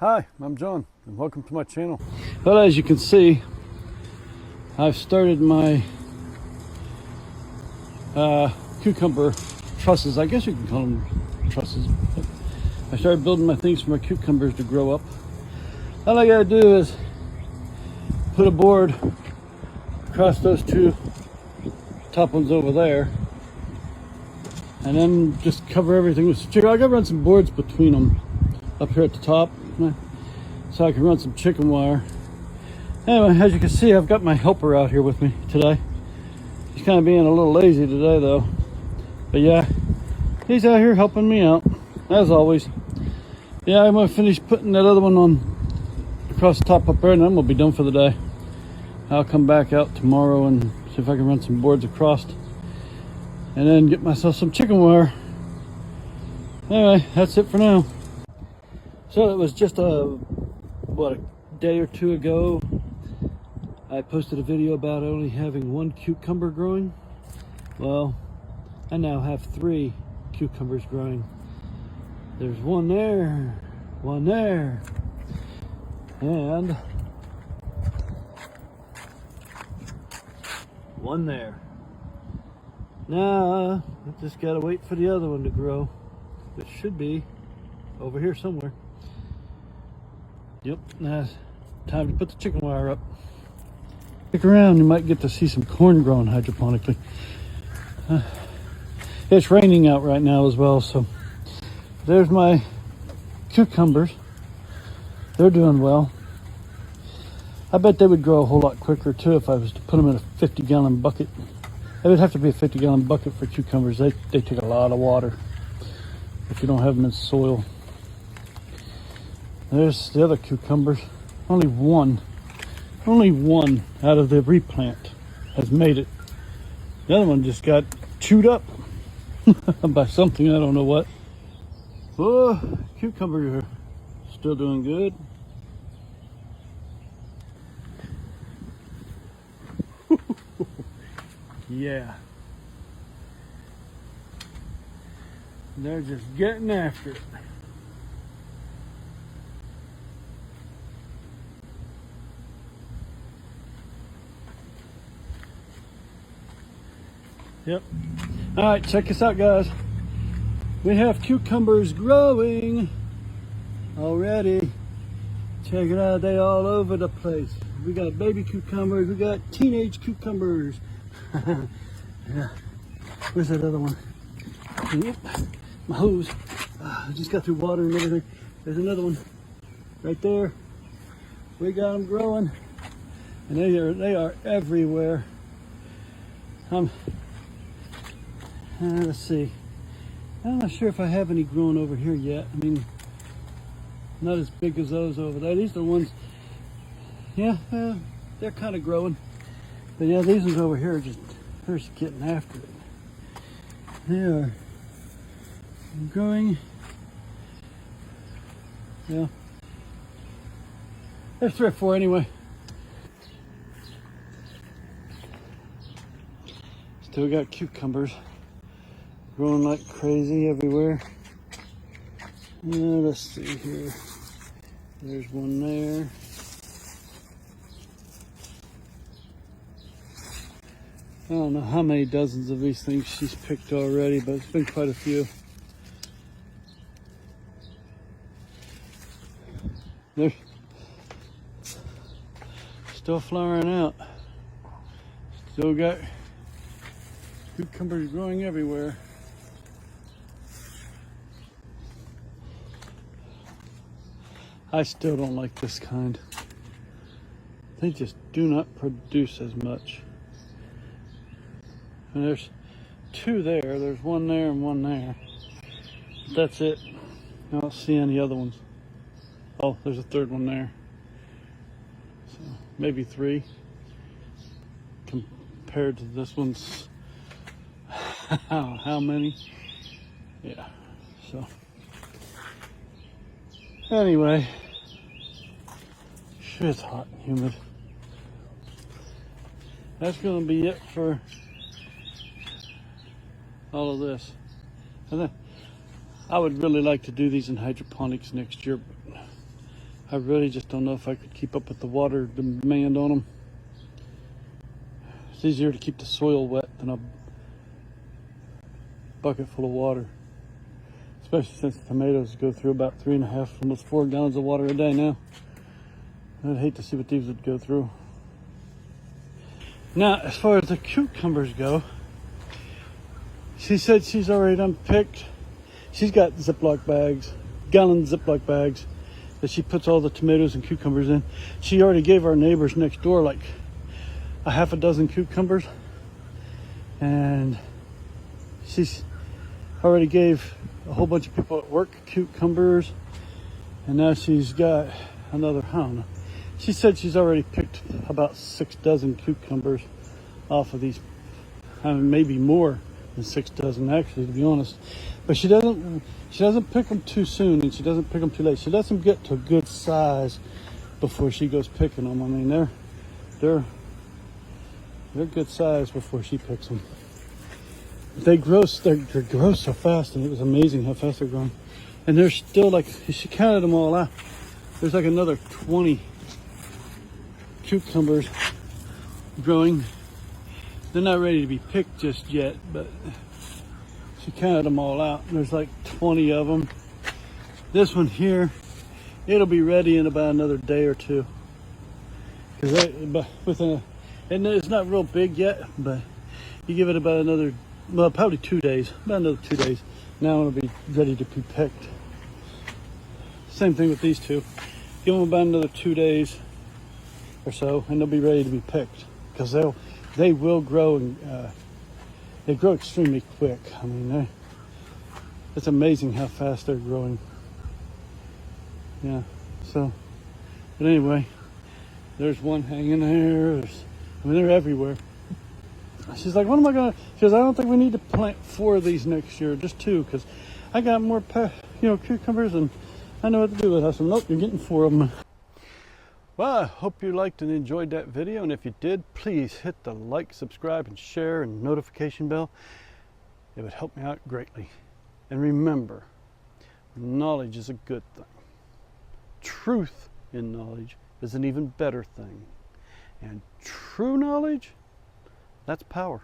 Hi, I'm John, and welcome to my channel. Well, as you can see, I've started my cucumber trusses. I guess you can call them trusses. But I started building my things for my cucumbers to grow up. All I gotta do is put a board across those two top ones over there, and then just cover everything with chicken. I gotta run some boards between them up here at the top, so I can run some chicken wire. Anyway, as you can see, I've got my helper out here with me today. He's kind of being a little lazy today though, but yeah, he's out here helping me out as always. Yeah, I'm gonna finish putting that other one on across the top up there, and then we'll be done for the day. I'll come back out tomorrow and see if I can run some boards across and then get myself some chicken wire. Anyway, that's it for now. So it was just a day or two ago, I posted a video about only having one cucumber growing. Well, I now have 3 cucumbers growing. There's one there, and one there. Now, I just gotta wait for the other one to grow. It should be over here somewhere. Yep, now it's time to put the chicken wire up. Stick around, you might get to see some corn growing hydroponically. It's raining out right now as well, so there's my cucumbers. They're doing well. I bet they would grow a whole lot quicker too if I was to put them in a 50-gallon bucket. It would have to be a 50-gallon bucket for cucumbers. They take a lot of water if you don't have them in soil. There's the other cucumbers. Only one out of the replant has made it. The other one just got chewed up by something, I don't know what. Oh, cucumbers are still doing good. Yeah. They're just getting after it. Yep. All right, check this out, guys. We have cucumbers growing already. Check it out, they all over the place. We got baby cucumbers, we got teenage cucumbers. Yeah. Where's that other one? Yep. My hose. I just got through water and everything. There's another one right there. We got them growing, and they are everywhere. Let's see. I'm not sure if I have any growing over here yet. I mean, not as big as those over there. These are the ones. Yeah, they're kind of growing. But yeah, these ones over here they're just getting after it. They are growing. Yeah. There's 3 or 4 anyway. Still got cucumbers growing like crazy everywhere. Let's see here. There's one there. I don't know how many dozens of these things she's picked already, but it's been quite a few. They're still flowering out. Still got cucumbers growing everywhere. I still don't like this kind. They just do not produce as much. And there's 2 there. There's one there and one there. That's it. I don't see any other ones. Oh, there's a 3rd one there. So maybe 3 compared to this one's. How many? Yeah. So anyway, it's hot and humid. That's going to be it for all of this. And then I would really like to do these in hydroponics next year, but I really just don't know if I could keep up with the water demand on them. It's easier to keep the soil wet than a bucket full of water. Especially since the tomatoes go through about 3.5, almost 4 gallons of water a day now. I'd hate to see what these would go through. Now, as far as the cucumbers go, she said she's already done picked. She's got Ziploc bags, gallon Ziploc bags, that she puts all the tomatoes and cucumbers in. She already gave our neighbors next door like a half a dozen cucumbers. And she's already gave a whole bunch of people at work cucumbers. And now she's got another, I don't know. She said she's already picked about 6 dozen cucumbers off of these. I mean, maybe more than 6 dozen actually, to be honest. But she doesn't pick them too soon, and she doesn't pick them too late. She lets them get to a good size before she goes picking them. I mean, they're good size before she picks them. They grow so fast, and it was amazing how fast they're growing. And there's still like, she counted them all out. There's like another 20 cucumbers growing. They're not ready to be picked just yet, but she counted them all out. There's like 20 of them. This one here, it'll be ready in about another day or two. And it's not real big yet, but you give it about another, well, probably 2 days, about another 2 days. Now it'll be ready to be picked. Same thing with these two. Give them about another 2 days or so, and they'll be ready to be picked, because they will grow, and they grow extremely quick. I mean, it's amazing how fast they're growing. Yeah. So, but anyway, there's one hanging there. They're everywhere. She's like, what am I gonna? She goes, I don't think we need to plant 4 of these next year, just 2, because I got more, cucumbers, and I know what to do with us. Nope, you're getting 4 of them. Well, I hope you liked and enjoyed that video, and if you did, please hit the like, subscribe, and share, and notification bell. It would help me out greatly. And remember, knowledge is a good thing. Truth in knowledge is an even better thing. And true knowledge, that's power.